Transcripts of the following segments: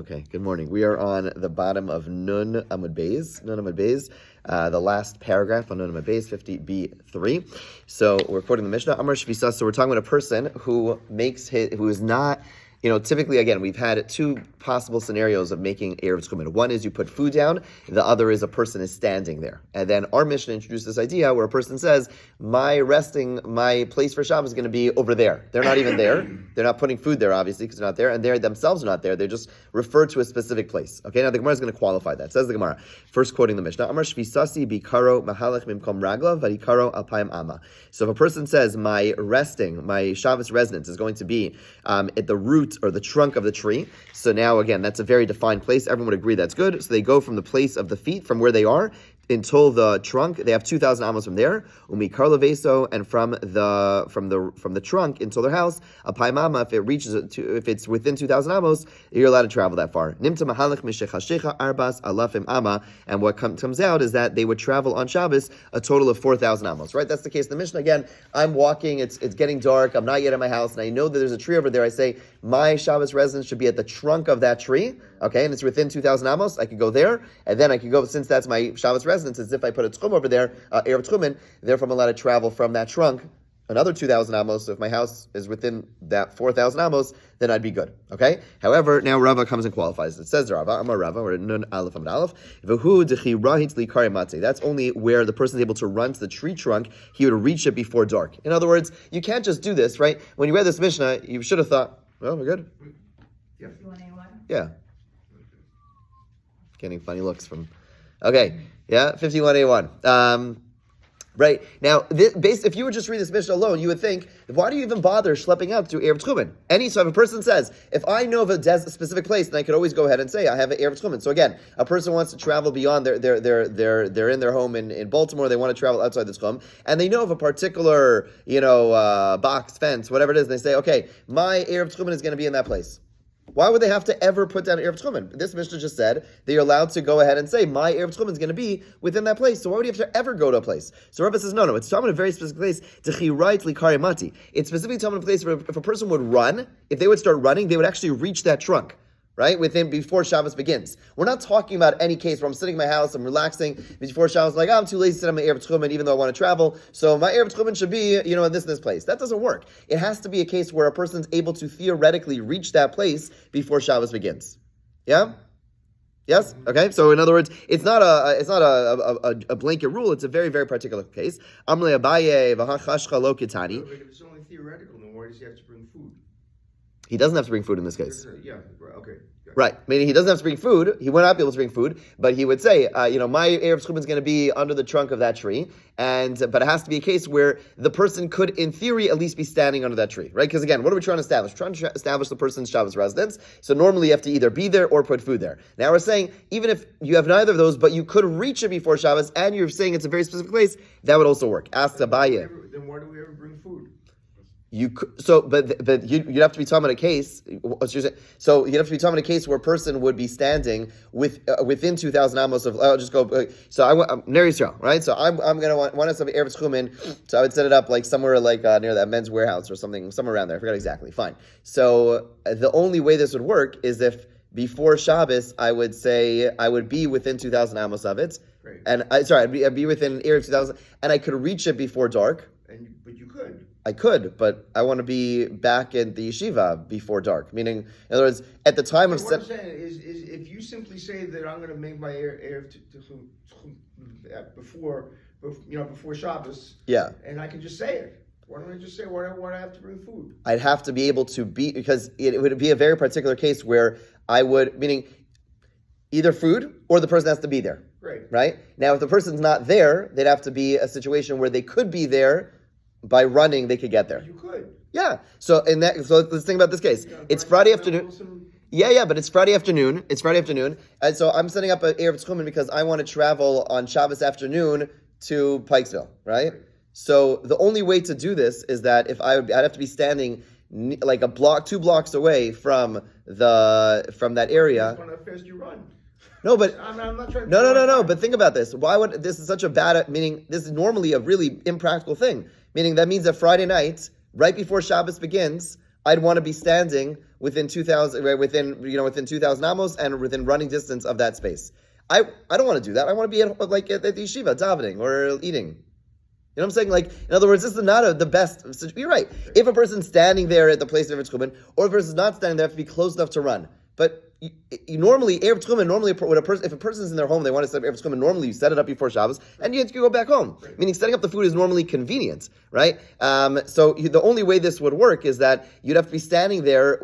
Okay, good morning. We are on the bottom of Nun Amud Beis, the last paragraph on Nun Amud Beis, 50b3. So we're quoting the Mishnah, Amar Shvisa. So we're talking about a person who is not, typically, again, we've had two possible scenarios of making Erev Tchumen. One is you put food down, the other is a person is standing there. And then our Mishnah introduced this idea where a person says, my place for Shabbos is going to be over there. They're not even there. They're not putting food there, obviously, because they're not there, and they themselves are not there. They just refer to a specific place. Okay, now the Gemara is going to qualify that. Says the Gemara, first quoting the Mishnah, Amar Shvisasi bikaro mahalach mimkom ragla varikaro alpayim ama. So if a person says, my Shabbos residence is going to be at the root or the trunk of the tree, so now again, that's a very defined place. Everyone would agree that's good. So they go from the place of the feet, from where they are, until the trunk. They have 2,000 amos from there, umikar leveso, and from the trunk until their house, a paimama. If it's within 2,000 amos, you're allowed to travel that far. Nimta mahalach mishechashecha arbas alafim ama, and what comes out is that they would travel on Shabbos a total of 4,000 amos. Right? That's the case in the Mishnah. Again, I'm walking. It's getting dark. I'm not yet at my house, and I know that there's a tree over there. I say my Shabbos residence should be at the trunk of that tree. Okay, and it's within 2,000 amos. I could go there, and then I could go, since that's my Shabbos residence, as if I put a tchum over there, Erev Tchumen, therefore I'm allowed to travel from that trunk another 2,000 amos. So if my house is within that 4,000 amos, then I'd be good. Okay? However, now Rava comes and qualifies. It says Rava, Amar Rava, or Nun Aleph Amud Aleph, V'hu dechi rahit li kari matzi. That's only where the person is able to run to the tree trunk. He would reach it before dark. In other words, you can't just do this, right? When you read this Mishnah, you should have thought, well, we're good. Yeah. Yeah. Getting funny looks from... Okay, yeah, 51A1. Right, now, if you would just read this Mishnah alone, you would think, why do you even bother schlepping out to Erev Tchumen? So if a person says, if I know of a specific place, then I could always go ahead and say, I have an Erev Tchumen. So again, a person wants to travel beyond, they're in their home in Baltimore, they want to travel outside this home, and they know of a particular, box, fence, whatever it is, and they say, okay, my Erev Tchumen is going to be in that place. Why would they have to ever put down Erev Tchumen? This Mishnah just said that you're allowed to go ahead and say, my Erev Tchumen is going to be within that place. So why would you have to ever go to a place? So Rabbi says, no, it's talking about a very specific place. It's specifically talking about a place where if a person would run, if they would start running, they would actually reach that trunk. Right? Before Shabbos begins. We're not talking about any case where I'm sitting in my house, I'm relaxing, before Shabbos, like, I'm too lazy to sit on my Erev Tchumen, even though I want to travel, so my Erev Tchumen should be, in this place. That doesn't work. It has to be a case where a person's able to theoretically reach that place before Shabbos begins. Yeah? Yes? Okay, so in other words, it's not a blanket rule, it's a very, very particular case. Amle Abaye v'hachashcha lo kitani. But if it's only theoretical, then why does he have to bring food? He doesn't have to bring food in this case. Yeah, okay. Right, meaning he doesn't have to bring food. He would not be able to bring food, but he would say, my Erev Tchumen is going to be under the trunk of that tree, but it has to be a case where the person could, in theory, at least be standing under that tree, right? Because again, what are we trying to establish? We're trying to establish the person's Shabbos residence. So normally you have to either be there or put food there. Now we're saying, even if you have neither of those, but you could reach it before Shabbos, and you're saying it's a very specific place, that would also work. Ask Abaye. Then why do we ever bring food? But you'd have to be talking about a case. So you'd have to be talking about a case where a person would be standing within 2,000 amos of. I'll just go. So I'm Ner Yisrael, right? So I'm gonna want us to have Erev Tchumen. So I would set it up like somewhere like near that Men's Warehouse or something, somewhere around there. I forgot exactly. Fine. So the only way this would work is if before Shabbos I would say I would be within 2,000 amos of it, Great. and I'd be within Erev 2,000, and I could reach it before dark. But you could. I could, but I want to be back in the yeshiva before dark. Meaning, in other words, at the time of... What I'm saying is if you simply say that I'm going to make my Erev before Shabbos, yeah, and I can just say it. Why don't I just say why do I have to bring food? I'd have to be able to be, because it would be a very particular case where I would, meaning either food or the person has to be there. Great. Right? Now, if the person's not there, they'd have to be a situation where they could be there. By running, they could get there. You could. Yeah. So let's think about this case. It's Friday afternoon. Yeah, but it's Friday afternoon. And so I'm setting up an Erev Tchumen because I want to travel on Shabbos afternoon to Pikesville, right? So the only way to do this is that I'd have to be standing like two blocks away from that area. That's how fast you run. No, but I'm not trying to no. But think about this. Why would this is such a bad? Meaning, this is normally a really impractical thing. Meaning that means that Friday night, right before Shabbos begins, I'd want to be standing within 2,000, right, within 2,000 amos and within running distance of that space. I don't want to do that. I want to be at the yeshiva, davening or eating. You know what I'm saying? Like, in other words, this is not the best. You're right. If a person's standing there at the place of Eretz Chumen, or if a person's not standing there, they have to be close enough to run. But you normally, Eretz Chumen, if a person's in their home, they want to set up Eretz Chumen, normally you set it up before Shabbos, and you have to go back home. Right. Meaning setting up the food is normally convenient, right? The only way this would work is that you'd have to be standing there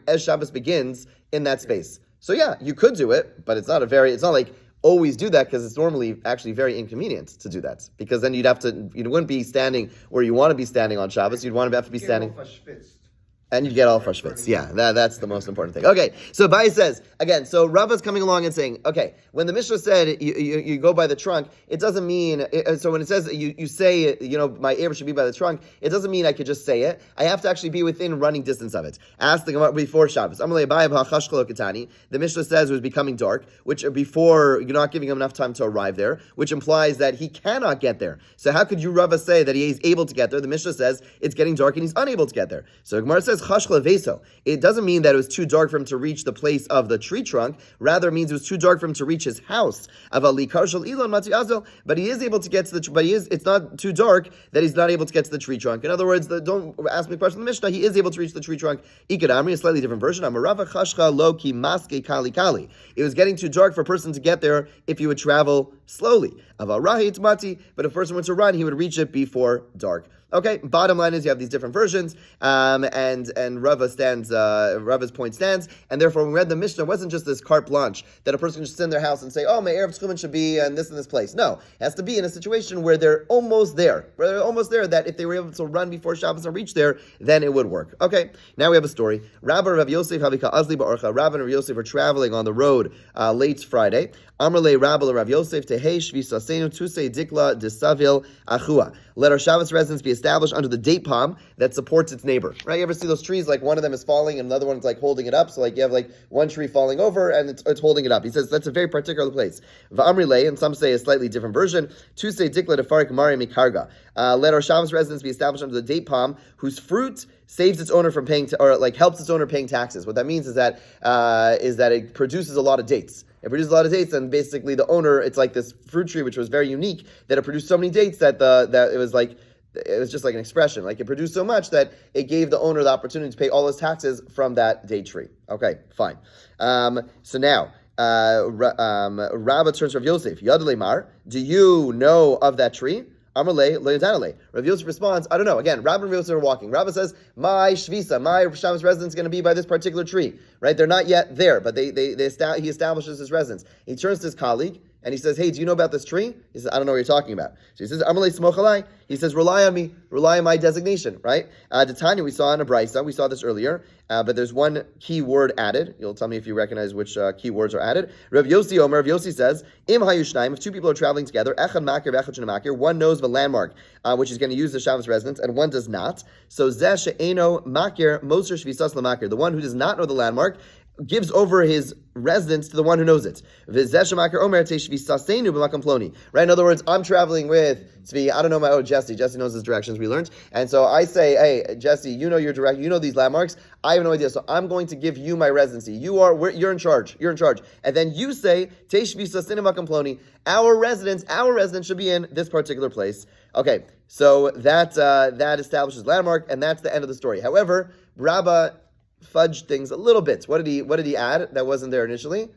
as Shabbos begins in that space. So yeah, you could do it, but it's not like always do that, because it's normally actually very inconvenient to do that, because then you wouldn't be standing where you want to be standing on Shabbos. You'd want to have to be standing. And you get all fresh fits. Yeah, that's the most important thing. Okay, so Abai says, again, so Rava's coming along and saying, okay, when the Mishnah said you go by the trunk, it doesn't mean, so when it says you say, my ear should be by the trunk, it doesn't mean I could just say it. I have to actually be within running distance of it. Ask the Gemara before Shabbos. The Mishnah says it was becoming dark, which before, you're not giving him enough time to arrive there, which implies that he cannot get there. So how could you, Rava, say that he is able to get there? The Mishnah says it's getting dark and he's unable to get there. So Gemara says, it doesn't mean that it was too dark for him to reach the place of the tree trunk. Rather, it means it was too dark for him to reach his house. But he is able to get to it's not too dark that he's not able to get to the tree trunk. In other words, don't ask me a question in the Mishnah. He is able to reach the tree trunk. Ikadamri, a slightly different version. It was getting too dark for a person to get there if he would travel slowly. But if a person were to run, he would reach it before dark. Okay, bottom line is you have these different versions, and Rava's point stands, and therefore when we read the Mishnah, it wasn't just this carte blanche that a person can just sit in their house and say, oh, my Erev Tchumen should be in this place. No, it has to be in a situation where they're almost there, that if they were able to run before Shabbos and reach there, then it would work. Okay, now we have a story. Rabbi Rav Yosef Havika Azli Ba'orcha. Rabbi and Rav Yosef were traveling on the road late Friday. Amrle Rabbi Rav Yosef Tehei Shvisasenu Tusei Dikla Desavil Achua. Let our Shabbos residence be established under the date palm that supports its neighbor. Right? You ever see those trees, like one of them is falling and another one's like holding it up? So like you have like one tree falling over and it's holding it up. He says that's a very particular place. Va'amrile, and some say a slightly different version, Tusei Dikla Defarik Mari Mikarga. Let our Shabbos residence be established under the date palm whose fruit saves its owner from paying, helps its owner paying taxes. What that means is that it produces a lot of dates. It produces a lot of dates, and basically the owner, it's like this fruit tree which was very unique that it produced so many dates that it was just like an expression. Like it produced so much that it gave the owner the opportunity to pay all his taxes from that date tree. Okay, fine. So now Rabba turns to Rav Yosef. Yad Lemar, do you know of that tree? Amalei le'yadanale. Rav Yosef responds, I don't know. Again, Rabbi and Rav Yosef are walking. Rabbi says, my shvisa, my Shabbos residence is going to be by this particular tree. Right? They're not yet there, but he establishes his residence. He turns to his colleague and he says, hey, do you know about this tree? He says, I don't know what you're talking about. So he says, Amalei smochalai. He says, rely on me, rely on my designation, right? Tanya, we saw in a brisa, we saw this earlier, but there's one key word added. You'll tell me if you recognize which key words are added. Rav Yossi Omer, Rav Yossi says, Im hayushnaim, if two people are traveling together, echad makir v'echad shena makir, one knows the landmark, which is going to use the Shabbos residence, and one does not. So zeh she'eno makir moser shvisas lamakir, the one who does not know the landmark gives over his residence to the one who knows it. Right? In other words, I'm traveling with Tzvi, I don't know Jesse. Jesse knows his directions, we learned. And so I say, hey, Jesse, you know your direction, you know these landmarks. I have no idea. So I'm going to give you my residency. You're in charge. You're in charge. And then you say, our residence should be in this particular place. Okay, so that establishes landmark, and that's the end of the story. However, Rabba fudged things a little bit. What did he add that wasn't there initially?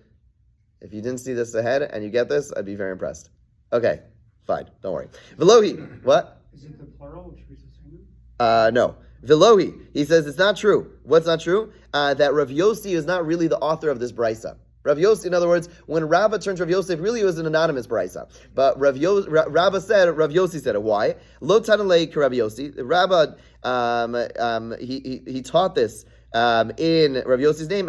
If you didn't see this ahead and you get this, I'd be very impressed. Okay, fine, don't worry. Velohi, what? Is it the plural, which we sustain? No. Velohi, he says it's not true. What's not true? That Rav Yossi is not really the author of this brisa. Rav Yossi, in other words, when Rabba turned to Rav Yosef, really it was an anonymous brisa. But Rabba said, Rav Yossi said it. Why? Lo tanalei Rav Yossi. Rabba, he taught this in Rav Yossi's name,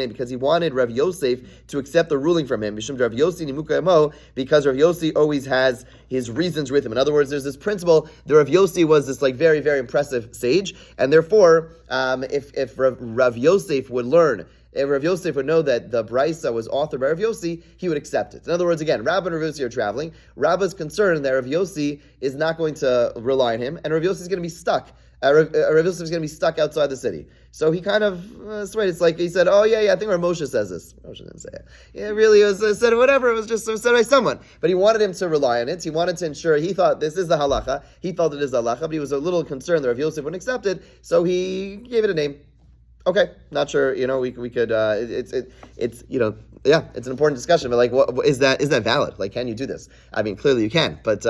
because he wanted Rav Yosef to accept the ruling from him. Because Rav Yossi always has his reasons with him. In other words, there's this principle that Rav Yossi was this like very, very impressive sage, and therefore, if Rav Yosef would learn, if Rav Yosef would know that the brisa was authored by Rav Yossi, he would accept it. In other words, again, Rabba and Rav Yossi are traveling. Rabba's concerned that Rav Yossi is not going to rely on him, and Rav Yossi is going to be stuck Rav Yosef is going to be stuck outside the city. So he kind of swayed. It's like he said, "Oh yeah, I think where Moshe says this." Moshe didn't say it. Yeah, really, it was said whatever. It was just said by someone. But he wanted him to rely on it. He wanted to ensure. He thought this is the halacha. He felt it is the halacha, but he was a little concerned that Rav Yosef wouldn't accept it. So he gave it a name. Okay, not sure. We could. It's it's an important discussion. But like, what is that valid? Like, can you do this? I mean, clearly you can. But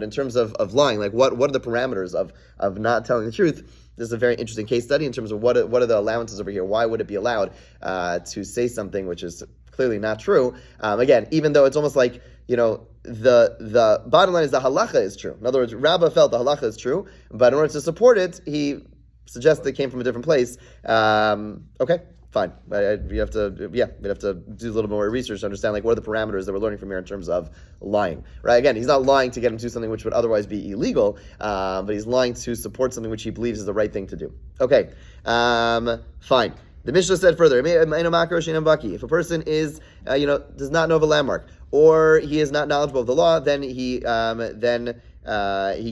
in terms of lying, like, what are the parameters of not telling the truth? This is a very interesting case study in terms of what are the allowances over here. Why would it be allowed to say something which is clearly not true? Again, even though it's almost like the bottom line is the halacha is true. In other words, Rabbah felt the halacha is true, but in order to support it, he suggested it came from a different place. Okay, fine. We'd have to do a little more research to understand like what are the parameters that we're learning from here in terms of lying. Right? Again, he's not lying to get him to do something which would otherwise be illegal, but he's lying to support something which he believes is the right thing to do. Okay, fine. The Mishnah said further, if a person is, does not know of a landmark, or he is not knowledgeable of the law, then he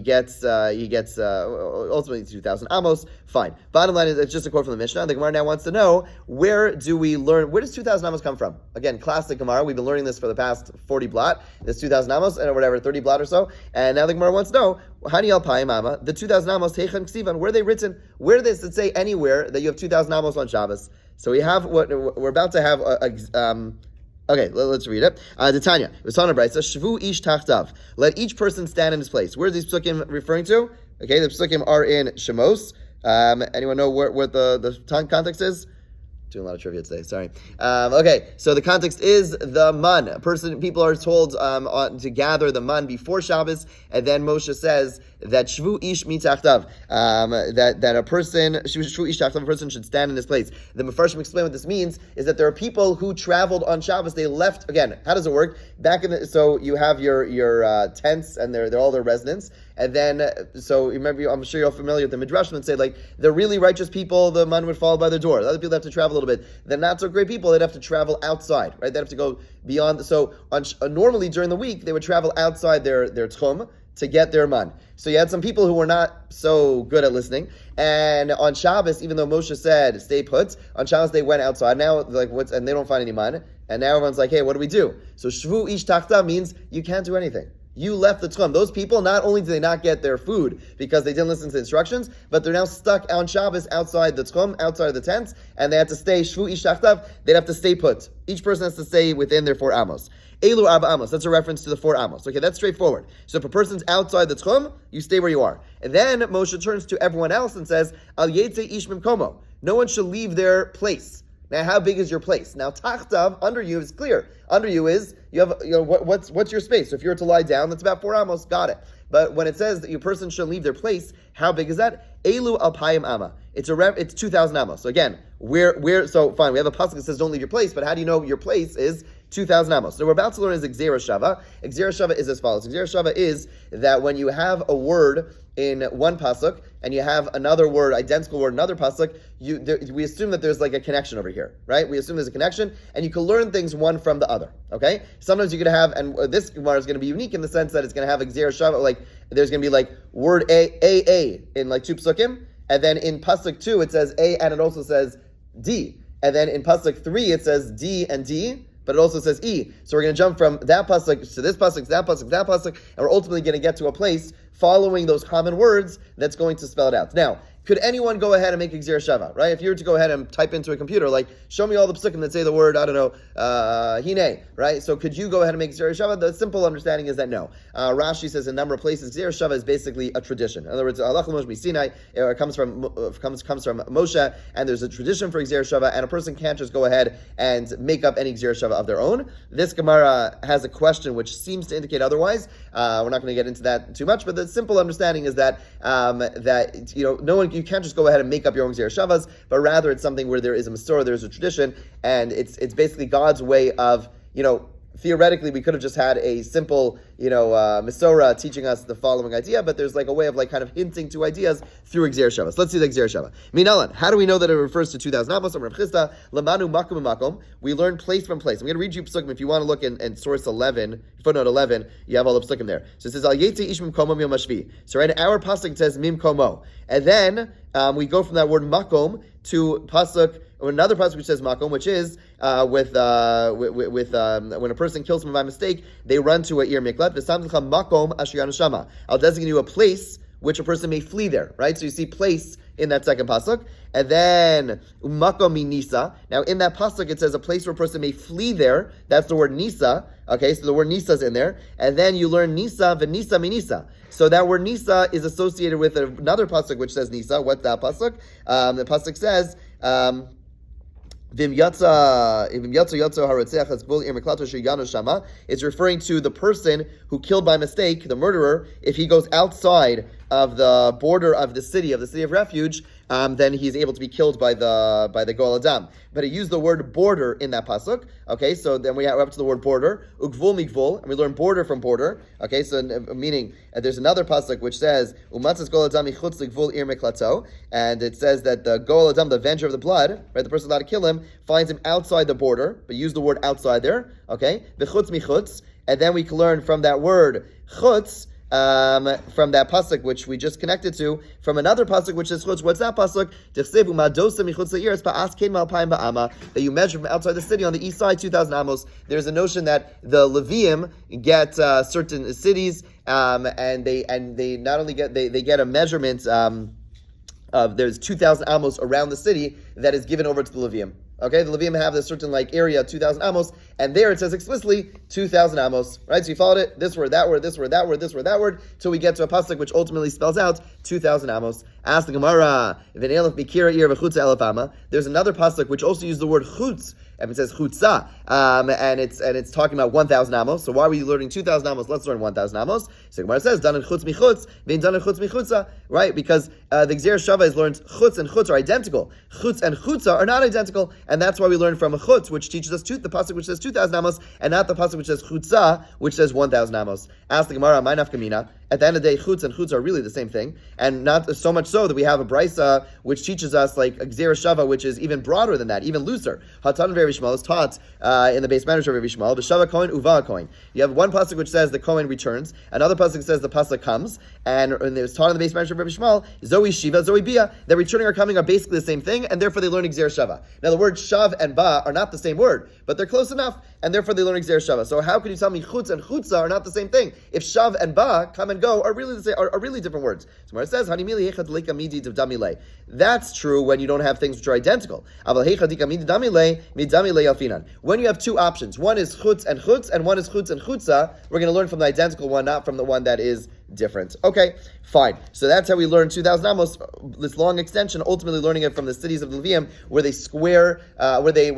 gets ultimately 2,000 amos. Fine. Bottom line is, it's just a quote from the Mishnah. The Gemara now wants to know, where does 2,000 amos come from? Again, classic Gemara. We've been learning this for the past 40 blot. This 2,000 amos, and whatever, 30 blot or so. And now the Gemara wants to know, Hani al Mama, the 2,000 amos, Teichan Ksivan, where are they written? Where does it say anywhere that you have 2,000 amos on Shabbos? So we have what we're about to have. Okay, let's read it. The Tanya, Shvu ish tachtav. Let each person stand in his place. Where are these psukim referring to? Okay, the psukim are in Shemos. Anyone know what the context is? Doing a lot of trivia today. Sorry. Okay, so the context is the man. People are told to gather the man before Shabbos, and then Moshe says that shvu ish mitachtav, that a person shvu ish tachtav, a person should stand in his place. The Mefarshim explain what this means is that there are people who traveled on Shabbos. They left again. How does it work? So you have your tents and they're all their residents. And then, so remember, I'm sure you're familiar with the Midrash that say, like, the really righteous people, the man would fall by the door. The other people have to travel a little bit. The not so great people, they'd have to travel outside, right? They'd have to go beyond. So normally during the week, they would travel outside their tchum to get their man. So you had some people who were not so good at listening. And on Shabbos, even though Moshe said, stay put, on Shabbos they went outside. Now, and they don't find any man. And now everyone's like, hey, what do we do? So shvu ish tachta means you can't do anything. You left the tchum. Those people, not only did they not get their food because they didn't listen to the instructions, but they're now stuck on Shabbos outside the tchum, outside of the tents, and they have to stay shvu ish tachtav. They'd have to stay put. Each person has to stay within their 4 amos. Elu arba amos. That's a reference to the 4 amos. Okay, that's straightforward. So if a person's outside the tchum, you stay where you are. And then Moshe turns to everyone else and says, Al yetze ish mimkomo. No one should leave their place. Now, how big is your place? Now, tachtav, under you is clear. Under you is, you have, what's your space? So if you were to lie down, that's about 4 amos, got it. But when it says that your person shouldn't leave their place, how big is that? Elu alpayim ama. It's 2,000 amos. So again, so fine, we have a pasuk that says don't leave your place, but how do you know your place is 2,000 amos? So we're about to learn is Gzera Shava. Gzera Shava is as follows. Gzera Shava is that when you have a word in one pasuk and you have another word, identical word, in another pasuk, we assume that there's like a connection over here, right? We assume there's a connection, and you can learn things one from the other. Okay? Sometimes you could have, and this Gemara is going to be unique in the sense that it's going to have a Gzera Shava, like there's going to be like word A in like 2 psukim, and then in pasuk 2 it says A and it also says D, and then in pasuk 3 it says D and D, but it also says E. So we're going to jump from that pasuk to this pasuk, to that pasuk, to that pasuk, and we're ultimately going to get to a place following those common words that's going to spell it out. Now, could anyone go ahead and make a Gzera Shava, right? If you were to go ahead and type into a computer, like, show me all the psukim that say the word, I don't know, hine, right? So could you go ahead and make Gzera Shava? The simple understanding is that no. Rashi says in a number of places, Gzera Shava is basically a tradition. In other words, Allah Moshe Sinai comes from Moshe, and there's a tradition for Gzera Shava, and a person can't just go ahead and make up any Gzera Shava of their own. This Gemara has a question which seems to indicate otherwise. We're not going to get into that too much, but the simple understanding is that you can't just go ahead and make up your own Gzera Shavas, but rather it's something where there is a Masorah, there's a tradition, and it's basically God's way of, theoretically, we could have just had a simple, Misora teaching us the following idea, but there's like a way of like kind of hinting to ideas through Gzer Shava. So let's see the Gzer Shava. Minalan, how do we know that it refers to 2,000 amos? Lamanu makom makom. We learn place from place. I'm going to read you psukim if you want to look in source 11, footnote 11. You have all the psukim there. So it says Al Yetzi Ish Mimkomo Yom Hashvi. So right, our pasuk says Mimkomo, and then we go from that word makom to pasuk. Another pasuk which says makom, which is with when a person kills someone by mistake, they run to a ir miklat. V'samticha makom asher yanashama. I'll designate you a place which a person may flee there. Right. So you see place in that second pasuk, and then makom nisa. Now in that pasuk it says a place where a person may flee there. That's the word nisa. Okay, so the word nisa is in there, and then you learn nisa v'nisa minisa. So that word nisa is associated with another pasuk which says nisa. What's that pasuk? The pasuk says. It's referring to the person who killed by mistake, the murderer. If he goes outside of the border of the city of refuge, then he's able to be killed by the Goel Adam. But he used the word border in that pasuk. Okay, so then we're up to the word border, ugvul migvul, and we learn border from border. Okay, so meaning there's another pasuk which says umatzas Goel Adam michutz ligvul ir meklato, and it says that the Goel Adam, the avenger of the blood, right, the person allowed to kill him, finds him outside the border, but use the word outside there. Okay, v'chutz michutz, and then we can learn from that word chutz. From that pasuk which we just connected to, from another pasuk which is chutz. What's that pasuk? That you measure from outside the city on the east side 2,000 amos. There's a notion that the Levium get certain cities, and they not only get they get a measurement of there's 2,000 amos around the city that is given over to the Levium. Okay, the Levium have this certain like area, 2,000 amos, and there it says explicitly 2,000 amos, right? So you followed it, this word, that word, this word, that word, this word, that word, till we get to a pasuk which ultimately spells out 2,000 amos. Ask the Gemara, there's another pasuk which also uses the word chutz, and it says chutzah, and it's talking about 1,000 amos. So why are we learning 2,000 amos? Let's learn 1,000 amos. So Gemara says dan chutz michutz, vein dan chutz michutza, right? Because the Gzer Shava is learned chutz and chutz are identical. Chutz and chutza are not identical, and that's why we learn from a chutz, which teaches us the pasuk which says 2,000 amos, and not the pasuk which says chutza, which says 1,000 amos. Ask the Gemara, my nafkamina. At the end of the day, chutz and chutz are really the same thing, and not so much so that we have a brisa which teaches us like a Gzer Shava, which is even broader than that, even looser. Hatan Rav Yishmael is taught in the base manager of Rav Yishmael, B'Shava Kohen Uva Kohen. You have one pasuk which says the Kohen returns, another pasuk says the pasuk comes, and it was taught in the base manager of Rav Yishmael, Zoe Shiva, Zoe Bia. The returning or coming are basically the same thing, and therefore they learn Gzer Shava. Now the words shav and ba are not the same word, but they're close enough, and therefore they learn Gzer Shava. So how can you tell me chutz and chutza are not the same thing? If shav and ba, come and go, are really the same, are really different words. So where it says, that's true when you don't have things which are identical. When you have two options, one is chutz, and one is chutz and chutza, we're going to learn from the identical one, not from the one that is different. Okay, fine. So that's how we learn 2,000 amos, this long extension, ultimately learning it from the cities of the Levium, where they square, where they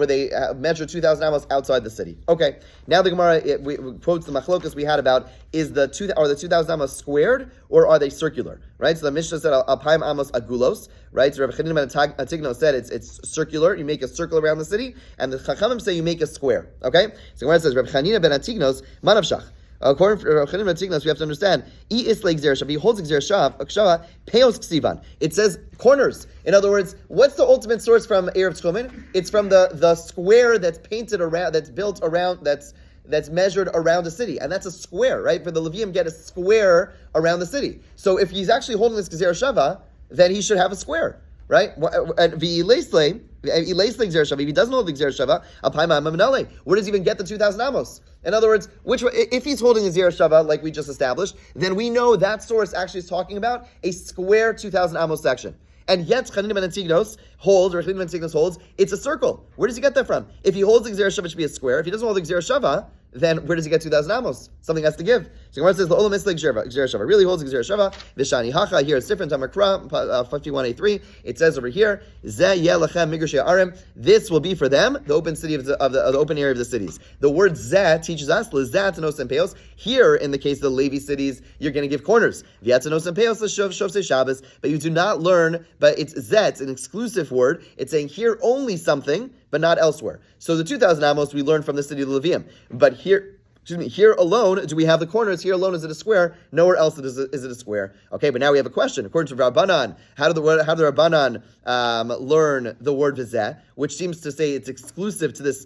measure 2,000 amos outside the city. Okay, now the Gemara quotes the machlokas we had about, are the 2,000 amos squared, or are they circular? Right? So the Mishnah said, Alpaim amos agulos, right? So Rabbi Chanina ben Atigno said it's circular, you make a circle around the city, and the Chachamim say you make a square. Okay? So the Gemara says, Rabbi Chanina ben Atignos, manavshach. According to Rabbi Chanina ben Atignos, we have to understand, he holds Gzer Shava, peos ksivan. It says corners. In other words, what's the ultimate source from Erev Tchumen? It's from the square that's painted around, that's built around, that's measured around a city, and that's a square, right? For the Levium, get a square around the city. So if he's actually holding this Gzer Shava, then he should have a square, right? And if he doesn't hold the Gzer Shava, where does he even get the 2,000 amos? In other words, if he's holding a Gzer Shava, like we just established, then we know that source actually is talking about a square 2,000 amos section. And yet, Chanina ben Atignos holds, it's a circle. Where does he get that from? If he holds the Gzer Shava, it should be a square. If he doesn't hold the Gzer Shava, then where does he get 2,000 amos? Something has to give. So Gemara says, "L'olam islik Gzer Shava." Really holds Gzer Shava. V'shani hacha. Here it's different. Tamakra 51a3. It says over here, "Zeh yeh lachem migrashei arim." This will be for them the open city of the open area of the cities. The word "zeh" teaches us l'zeh tenos and peos. Here, in the case of the Levi cities, you're going to give corners. V'yatzenos and peos l'shovsei Shabbos. But you do not learn. But it's zeh. It's an exclusive word. It's saying here only something. but not elsewhere. So the 2,000 amos we learned from the city of Levium. But here alone, do we have the corners? Here alone, is it a square? Nowhere else is it a square. Okay, but now we have a question. According to Rabbanan, how do the Rabbanan learn the word vizeh, which seems to say it's exclusive to this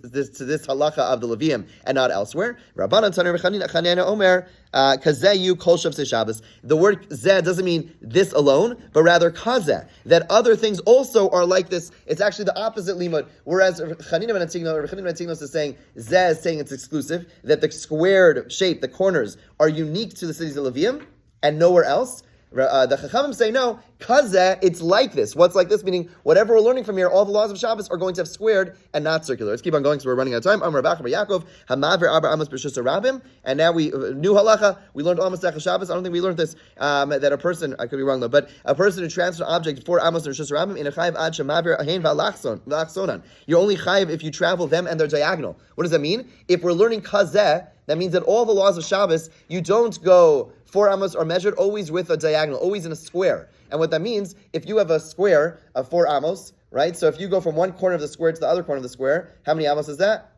halacha of the Levium and not elsewhere? Rabbanan Taner Chanina Omer kazeyu kol shavsei Shabbos. The word zeh doesn't mean this alone, but rather kazeh, that other things also are like this. It's actually the opposite limud. Whereas Chanina ben Antignos is saying zeh is saying it's exclusive, that the squared shape, the corners, are unique to the cities of Levium and nowhere else. The Chachamim say no, kazeh, it's like this. What's like this? Meaning, whatever we're learning from here, all the laws of Shabbos are going to have squared and not circular. Let's keep on going, so we're running out of time. Amar Rabba Yaakov, Hamaver Arba Amos B'Shus Rabim, and now we new halacha. We learned Amos Dechah Shabbos. I don't think we learned this. That a person, I could be wrong though, but a person who transfers an object for Amos B'Shus Rabim in a chayiv ad shemaver ahein v'alachsonan. You're only chayiv if you travel them and they're diagonal. What does that mean? If we're learning kazeh, that means that all the laws of Shabbos, you don't go 4 amos are measured always with a diagonal, always in a square. And what that means, if you have a square of 4 amos, right? So if you go from one corner of the square to the other corner of the square, how many amos is that?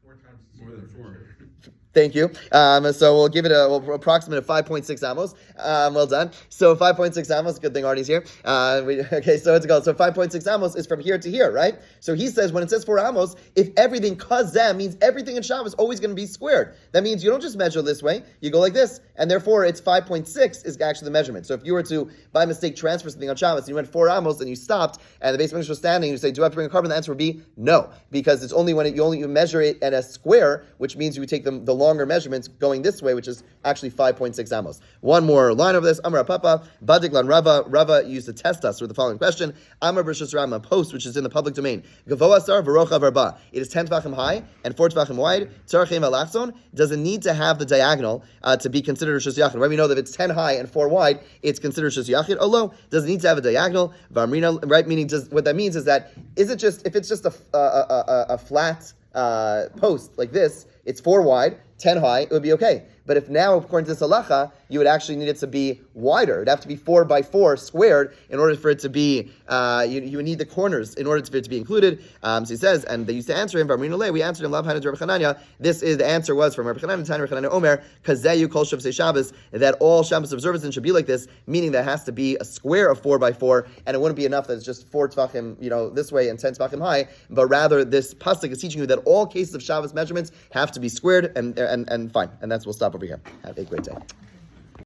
4 times more than 4. Thank you. So we'll give it approximate of 5.6 amos. Well done. So 5.6 amos. Good thing Arnie's here. Okay, so it's go. So 5.6 amos is from here to here, right? So he says when it says 4 amos, if everything kazeh means everything in Shabbos is always going to be squared. That means you don't just measure this way. You go like this, and therefore it's 5.6 is actually the measurement. So if you were to by mistake transfer something on Shabbos, and you went 4 amos and you stopped, and the base minister was standing, and you say, "Do I have to bring a carbon?" The answer would be no, because it's only when you measure it at a square, which means you take the longer measurements going this way, which is actually 5.6 amos. One more line of this. Amar Papa, Badiglan Rava. Rava used to test us with the following question. Amar B'Shus Rabim, a post which is in the public domain. Gavoa Sar V'Rocha V'Arba. It is 10 tvachim high and 4 tvachim wide. Tzarachem Alachson doesn't need to have the diagonal to be considered Rishus Yachid. Right? We know that if it's 10 high and 4 wide, it's considered Rishus Yachid. Although doesn't need to have a diagonal. V'Amrina, right? Meaning, what that means is that if it's just a flat post like this, it's 4 wide, 10 high, it would be okay. But if now, according to this halacha, you would actually need it to be wider. It'd have to be 4 by 4 squared in order for it to be, you would need the corners in order for it to be included. So he says, and they used to answer him, we answered him, this is, the answer was from Rabbi Chananya Omer, Kazeyu Kol Shavsei Shabbos, that all Shabbos observance should be like this, meaning that it has to be a square of 4 by 4, and it wouldn't be enough that it's just 4 tvachim, this way and 10 tvachim high, but rather this pasuk is teaching you that all cases of Shabbos measurements have to be squared and fine. And we'll stop over here. Have a great day.